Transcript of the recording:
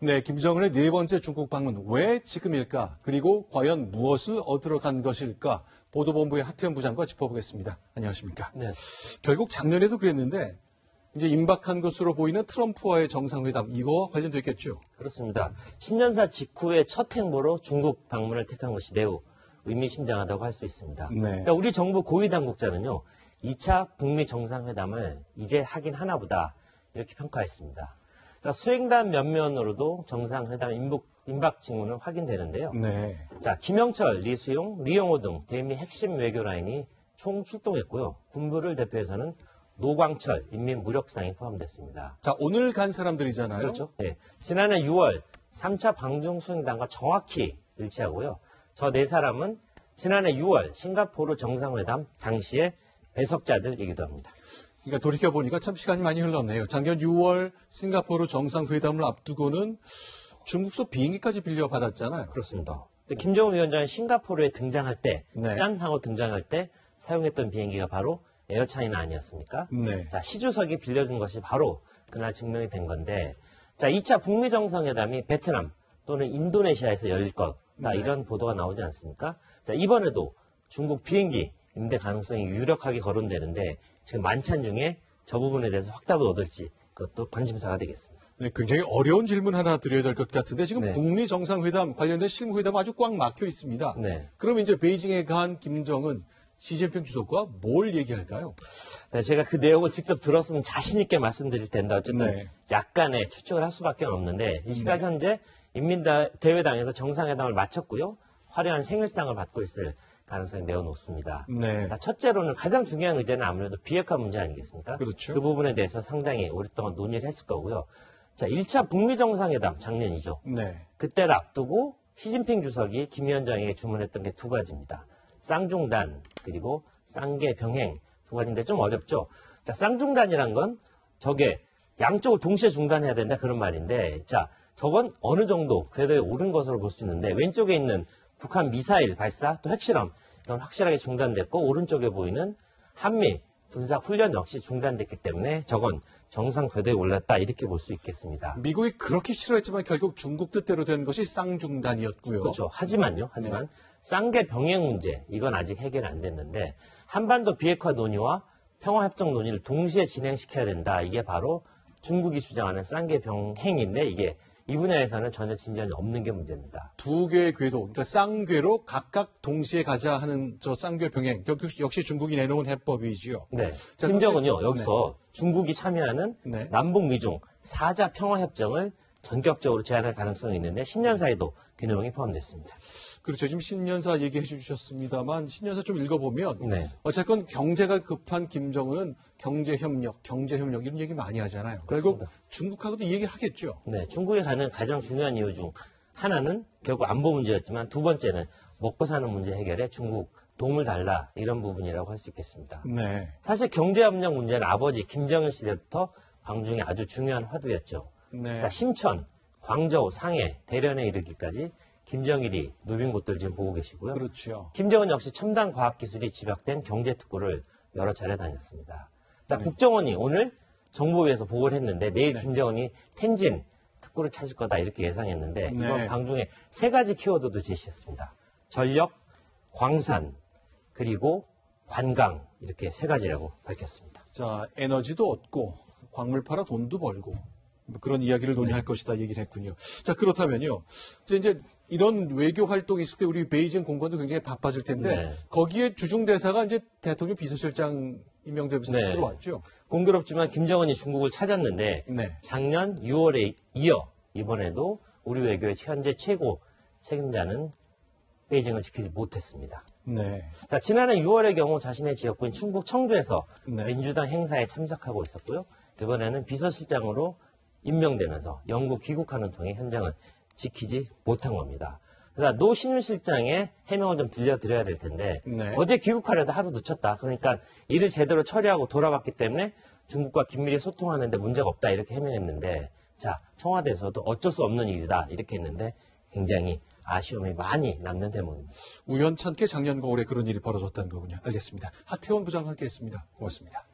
네, 김정은의 네 번째 중국 방문 왜 지금일까? 그리고 과연 무엇을 얻으러 간 것일까? 보도본부의 하태현 부장과 짚어보겠습니다. 안녕하십니까? 네. 결국 작년에도 그랬는데 이제 임박한 것으로 보이는 트럼프와의 정상회담 이거와 관련됐겠죠? 그렇습니다. 신년사 직후의 첫 행보로 중국 방문을 택한 것이 매우 의미심장하다고 할 수 있습니다. 네. 그러니까 우리 정부 고위 당국자는요. 2차 북미 정상회담을 이제 하긴 하나보다 이렇게 평가했습니다. 그러니까 수행단 면면으로도 정상회담 임박 징후는 확인되는데요. 네. 자, 김영철, 리수용, 리용호 등 대미 핵심 외교 라인이 총 출동했고요. 군부를 대표해서는 노광철 인민무력상이 포함됐습니다. 자, 오늘 간 사람들이잖아요. 그렇죠. 네. 지난해 6월 3차 방중 수행단과 정확히 일치하고요. 저 네 사람은 지난해 6월 싱가포르 정상회담 당시의 배석자들이기도 합니다. 그러니까 돌이켜보니까 참 시간이 많이 흘렀네요. 작년 6월 싱가포르 정상회담을 앞두고는 중국서 비행기까지 빌려받았잖아요. 그렇습니다. 김정은 위원장이 싱가포르에 등장할 때, 네. 짠 하고 등장할 때 사용했던 비행기가 바로 에어차이나 아니었습니까? 네. 자, 시주석이 빌려준 것이 바로 그날 증명이 된 건데, 자, 2차 북미 정상회담이 베트남 또는 인도네시아에서 열릴 거다. 네. 이런 보도가 나오지 않습니까? 자, 이번에도 중국 비행기 임대 가능성이 유력하게 거론되는데, 지금 만찬 중에 저 부분에 대해서 확답을 얻을지 그것도 관심사가 되겠습니다. 네, 굉장히 어려운 질문 하나 드려야 될 것 같은데 지금 네. 북미 정상회담 관련된 실무회담 아주 꽉 막혀 있습니다. 네. 그럼 이제 베이징에 간 김정은, 시진핑 주석과 뭘 얘기할까요? 네, 제가 그 내용을 직접 들었으면 자신 있게 말씀드릴 텐데 어쨌든 네. 약간의 추측을 할 수밖에 없는데 이 시각 현재 인민대회당에서 정상회담을 마쳤고요. 화려한 생일상을 받고 있을 가능성이 매우 높습니다. 네. 자, 첫째로는 가장 중요한 의제는 아무래도 비핵화 문제 아니겠습니까? 그렇죠. 그 부분에 대해서 상당히 오랫동안 논의를 했을 거고요. 자, 1차 북미 정상회담 작년이죠. 네. 그때를 앞두고 시진핑 주석이 김 위원장에게 주문했던 게 두 가지입니다. 쌍중단 그리고 쌍계 병행 두 가지인데 좀 어렵죠. 자, 쌍중단이란 건 저게 양쪽을 동시에 중단해야 된다 그런 말인데 자, 저건 어느 정도 궤도에 오른 것으로 볼 수 있는데 왼쪽에 있는 북한 미사일 발사 또 핵실험 이건 확실하게 중단됐고 오른쪽에 보이는 한미 군사 훈련 역시 중단됐기 때문에 저건 정상 궤도에 올랐다 이렇게 볼 수 있겠습니다. 미국이 그렇게 싫어했지만 결국 중국 뜻대로 된 것이 쌍중단이었고요. 그렇죠. 하지만 쌍계 병행 문제 이건 아직 해결이 안 됐는데 한반도 비핵화 논의와 평화협정 논의를 동시에 진행시켜야 된다. 이게 바로 중국이 주장하는 쌍계 병행인데 이게 이 분야에서는 전혀 진전이 없는 게 문제입니다. 두 개의 궤도, 그러니까 쌍궤로 각각 동시에 가자 하는 저 쌍궤 병행, 역시 중국이 내놓은 해법이지요. 네. 자, 김정은요 여기서 중국이 참여하는 네. 남북 미중 4자 평화협정을 전격적으로 제안할 가능성이 있는데 신년사에도 그 내용이 포함됐습니다. 그렇죠. 지금 신년사 얘기해 주셨습니다만 신년사 좀 읽어보면 네. 어쨌건 경제가 급한 김정은은 경제협력 이런 얘기 많이 하잖아요. 결국 그렇습니다. 중국하고도 이 얘기 하겠죠. 네, 중국에 가는 가장 중요한 이유 중 하나는 결국 안보 문제였지만 두 번째는 먹고 사는 문제 해결에 중국 도움을 달라 이런 부분이라고 할 수 있겠습니다. 네. 사실 경제협력 문제는 아버지 김정일 시대부터 광중의 아주 중요한 화두였죠. 네. 그러니까 심천, 광저우, 상해, 대련에 이르기까지 김정일이 누빈 곳들 지금 보고 계시고요. 그렇죠. 김정은 역시 첨단 과학기술이 집약된 경제특구를 여러 차례 다녔습니다. 자, 국정원이 오늘 정보위에서 보고를 했는데 내일 김정은이 텐진 특구를 찾을 거다 이렇게 예상했는데 이번 방중에 세 가지 키워드도 제시했습니다. 전력, 광산, 그리고 관광 이렇게 세 가지라고 밝혔습니다. 자, 에너지도 얻고 광물 팔아 돈도 벌고 뭐 그런 이야기를 논의할 것이다 얘기를 했군요. 자, 그렇다면요. 이제 이런 외교 활동이 있을 때 우리 베이징 공관도 굉장히 바빠질 텐데 네. 거기에 주중 대사가 이제 대통령 비서실장 임명되면서 네. 들어왔죠. 공교롭지만 김정은이 중국을 찾았는데 네. 작년 6월에 이어 이번에도 우리 외교의 현재 최고 책임자는 베이징을 지키지 못했습니다. 네. 자, 지난해 6월의 경우 자신의 지역구인 충북 청주에서 네. 민주당 행사에 참석하고 있었고요. 이번에는 비서실장으로 임명되면서 영구 귀국하는 통에 현장은 지키지 못한 겁니다. 그러니까 노 신임실장의 해명을 좀 들려드려야 될 텐데 네. 어제 귀국하려다 하루 늦췄다. 그러니까 일을 제대로 처리하고 돌아왔기 때문에 중국과 긴밀히 소통하는데 문제가 없다 이렇게 해명했는데 자, 청와대에서도 어쩔 수 없는 일이다 이렇게 했는데 굉장히 아쉬움이 많이 남는 대목입니다. 우연찮게 작년과 올해 그런 일이 벌어졌다는 거군요. 알겠습니다. 하태원 부장과 함께했습니다. 고맙습니다.